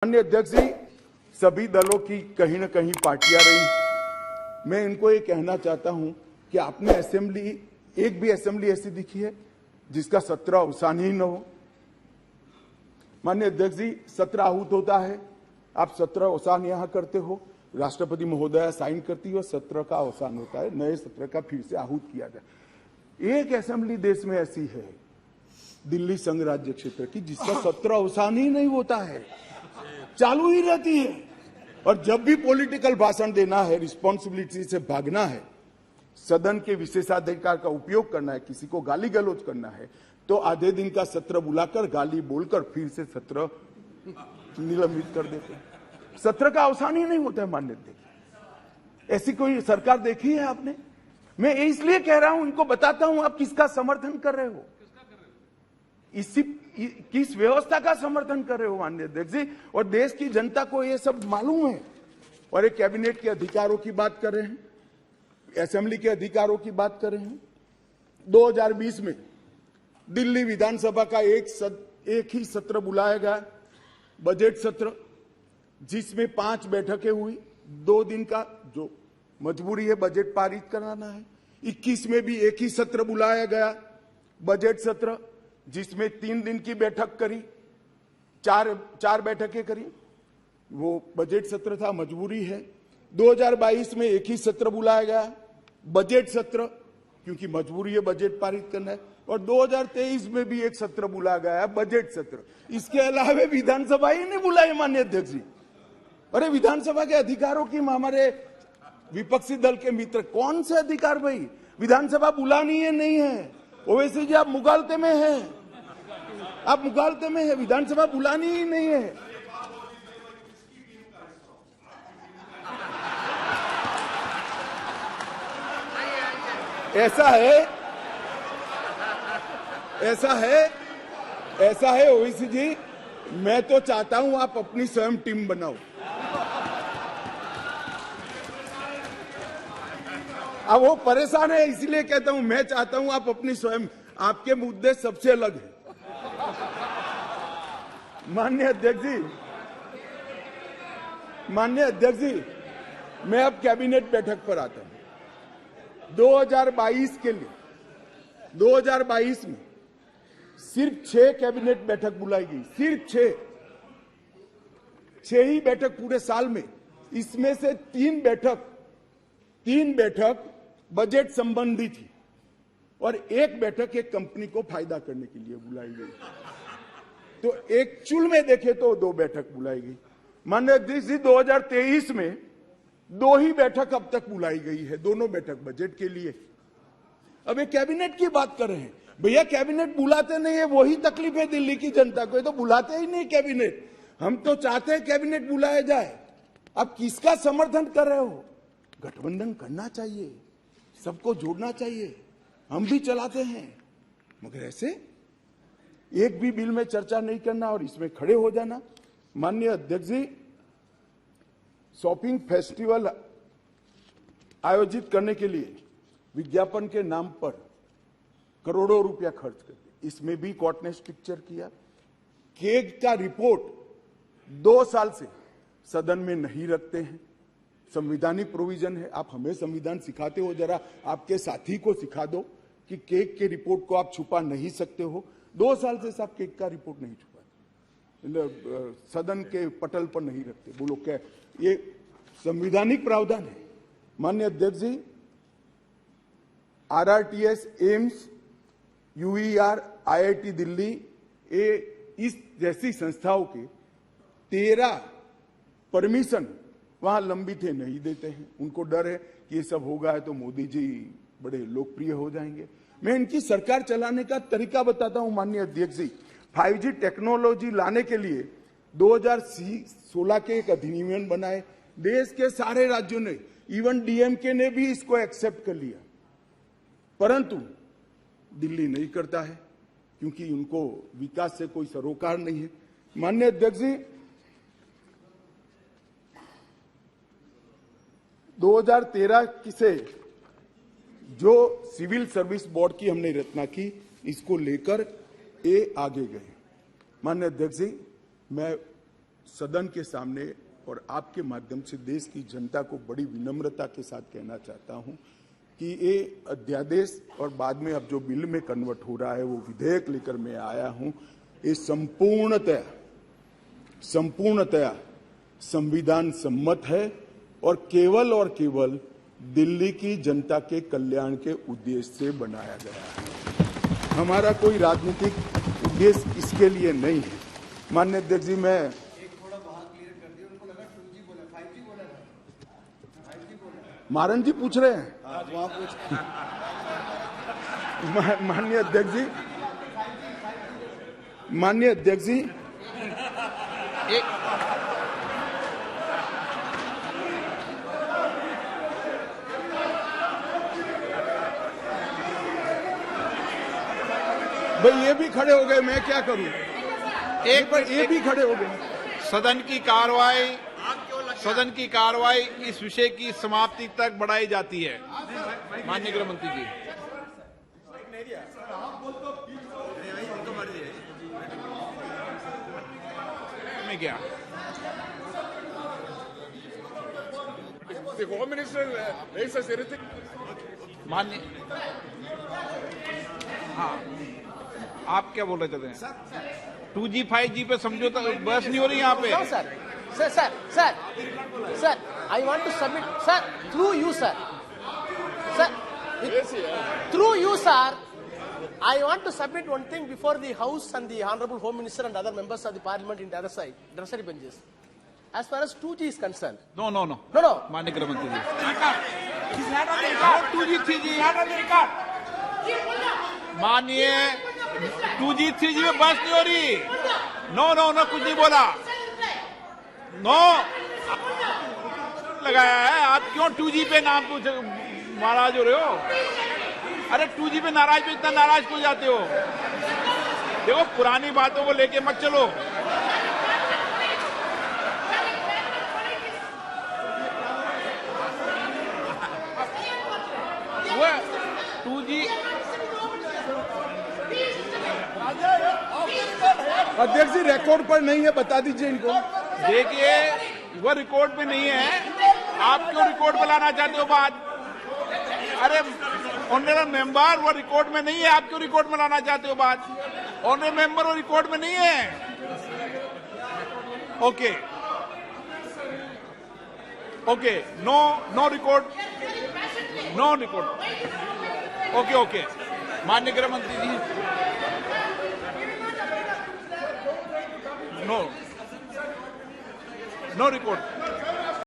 माननीय अध्यक्ष जी, सभी दलों की कहीं न कहीं पार्टियां रही। मैं इनको ये कहना चाहता हूं कि आपने असेंबली, एक भी असेंबली ऐसी दिखी है जिसका सत्र अवसान ही न हो। माननीय अध्यक्ष जी, सत्र आहूत होता है, आप सत्र अवसान यहां करते हो, राष्ट्रपति महोदया साइन करती है, सत्र का अवसान होता है, नए सत्र का फिर से आहूत किया जाए। एक असेंबली देश में ऐसी है, दिल्ली संघ राज्य क्षेत्र की, जिसका सत्र अवसान ही नहीं होता है, चालू ही रहती है। और जब भी पॉलिटिकल भाषण देना है, रिस्पॉन्सिबिलिटी से भागना है, सदन के विशेषाधिकार का उपयोग करना है, किसी को गाली गलौज करना है, तो आधे दिन का सत्र बुलाकर गाली बोलकर फिर से सत्र निलंबित कर देते हैं। सत्र का अवसान ही नहीं होता है। मान्य अध्यक्ष, ऐसी कोई सरकार देखी है आपने? मैं इसलिए कह रहा हूं, इनको बताता हूं आप किसका समर्थन कर रहे हो, किस व्यवस्था का समर्थन कर रहे हो माननीय अध्यक्ष जी। और देश की जनता को यह सब मालूम है। और एक कैबिनेट के अधिकारों की बात कर रहे हैं, असेंबली के अधिकारों की बात कर रहे हैं। 2020 में दिल्ली विधानसभा का एक ही सत्र बुलाया गया, बजट सत्र, जिसमें 5 बैठकें हुई, 2 दिन का, जो मजबूरी है बजट पारित कराना है। 21 में भी एक ही सत्र बुलाया गया, बजट सत्र, जिसमें 3 दिन की बैठक करी, चार बैठकें करी, वो बजट सत्र था, मजबूरी है। 2022 में एक ही सत्र बुलाया गया, बजट सत्र, क्योंकि मजबूरी है बजट पारित करना है। और 2023 में भी एक सत्र बुलाया गया, बजट सत्र। इसके अलावा विधानसभा ही नहीं बुलाई माननीय अध्यक्ष जी। अरे विधानसभा के अधिकारों की हमारे विपक्षी दल के मित्र, कौन से अधिकार भाई? विधानसभा बुलानी है नहीं है? ओवैसी जी, आप मुगालते में हैं, आप मुगालते में है, विधानसभा बुलानी ही नहीं है। ऐसा है ओवैसी जी, मैं तो चाहता हूं आप अपनी स्वयं टीम बनाओ। अब वो परेशान है, इसलिए कहता हूं, मैं चाहता हूं आप अपनी स्वयं, आपके मुद्दे सबसे अलग है। माननीय अध्यक्ष जी, मैं अब कैबिनेट बैठक पर आता हूं। 2022 के लिए, 2022 में सिर्फ 6 कैबिनेट बैठक बुलाई गई, सिर्फ 6 ही बैठक पूरे साल में। इसमें से 3 बैठक बजट संबंधी थी और 1 बैठक एक कंपनी को फायदा करने के लिए बुलाई गई। तो एक चुल में देखे तो 2 बैठक बुलाई गई। माननीय अध्यक्ष जी, 2023 में 2 ही बैठक अब तक बुलाई गई है, दोनों बैठक बजट के लिए। अब एक कैबिनेट की बात कर रहे हैं भैया, कैबिनेट बुलाते नहीं है, वही तकलीफ है दिल्ली की जनता को, तो बुलाते ही नहीं कैबिनेट। हम तो चाहते हैं कैबिनेट बुलाया जाए। अब किसका समर्थन कर रहे हो? गठबंधन करना चाहिए, सबको जोड़ना चाहिए, हम भी चलाते हैं, मगर ऐसे एक भी बिल में चर्चा नहीं करना और इसमें खड़े हो जाना। माननीय अध्यक्ष जी, शॉपिंग फेस्टिवल आयोजित करने के लिए विज्ञापन के नाम पर करोड़ों रुपया खर्च करते, इसमें भी कोर्ट ने स्ट्रिक्चर किया। केग का रिपोर्ट 2 साल से सदन में नहीं रखते हैं, संवैधानिक प्रोविजन है। आप हमें संविधान सिखाते हो, जरा आपके साथी को सिखा दो कि केग के रिपोर्ट को आप छुपा नहीं सकते हो। 2 साल से साहब केग का रिपोर्ट नहीं छुपा, सदन के पटल पर नहीं रखते। बोलो क्या ये संवैधानिक प्रावधान है? माननीय अध्यक्ष जी, RRTS, AIIMS, UER, IIT Delhi, इस जैसी संस्थाओं के 13 परमिशन वहां लंबित है, नहीं देते हैं। उनको डर है कि ये सब होगा है तो मोदी जी बड़े लोकप्रिय हो जाएंगे। मैं इनकी सरकार चलाने का तरीका बताता हूं माननीय अध्यक्ष जी। 5G टेक्नोलॉजी लाने के लिए 2016 के एक अधिनियम बनाए, देश के सारे राज्यों ने, इवन DMK ने भी इसको एक्सेप्ट कर लिया, परंतु दिल्ली नहीं करता है क्योंकि उनको विकास से कोई सरोकार नहीं है। माननीय अध्यक्ष जी, 2013 से जो सिविल सर्विस बोर्ड की हमने रचना की, इसको लेकर ये आगे गए। माननीय अध्यक्ष जी, मैं सदन के सामने और आपके माध्यम से देश की जनता को बड़ी विनम्रता के साथ कहना चाहता हूं कि ये अध्यादेश और बाद में अब जो बिल में कन्वर्ट हो रहा है वो विधेयक लेकर मैं आया हूं, ये संपूर्णतया संविधान सम्मत है और केवल दिल्ली की जनता के कल्याण के उद्देश्य से बनाया गया है। हमारा कोई राजनीतिक उद्देश्य इसके लिए नहीं है। माननीय अध्यक्ष जी, मैं मारन जी पूछ रहे हैं। माननीय अध्यक्ष जी, भाई ये भी खड़े हो गए, मैं क्या करूं? ये भी खड़े हो गए। सदन की कार्रवाई इस विषय की समाप्ति तक बढ़ाई जाती है। माननीय गृह मंत्री जी, मैं क्या माननीय, हाँ आप क्या बोल रहे थे? 2G 5G पे समझौता बहस नहीं हो रही यहाँ पे। Sir, I want to submit, sir, through you, sir. Through you, sir, I want to submit one thing before the House and the Honorable Home Minister and other members of the Parliament in the other side, adversary benches. As far as 2G is concerned. No. माननीय गृह मंत्री जी, 2G 3G माननीय 2G 3G में बहस नहीं हो रही। No कुछ नहीं बोला। नो लगाया है। आप क्यों 2G पे नाम पूछ नाराज हो रहे हो? अरे 2G पे नाराज पे इतना नाराज क्यों जाते हो? देखो, पुरानी बातों को लेके मत चलो। वो 2G अध्यक्ष जी रिकॉर्ड पर नहीं है, बता दीजिए इनको। देखिए, वो रिकॉर्ड पे नहीं है। आप क्यों रिकॉर्ड पे लाना चाहते हो बात? अरे ऑनरेबल मेंबर, वो रिकॉर्ड में नहीं है। आप क्यों रिकॉर्ड में लाना चाहते हो बात? ऑनरेबल मेंबर, वो रिकॉर्ड में नहीं है। Okay, no record. ओके। माननीय गृह मंत्री जी, नो रिकॉर्ड।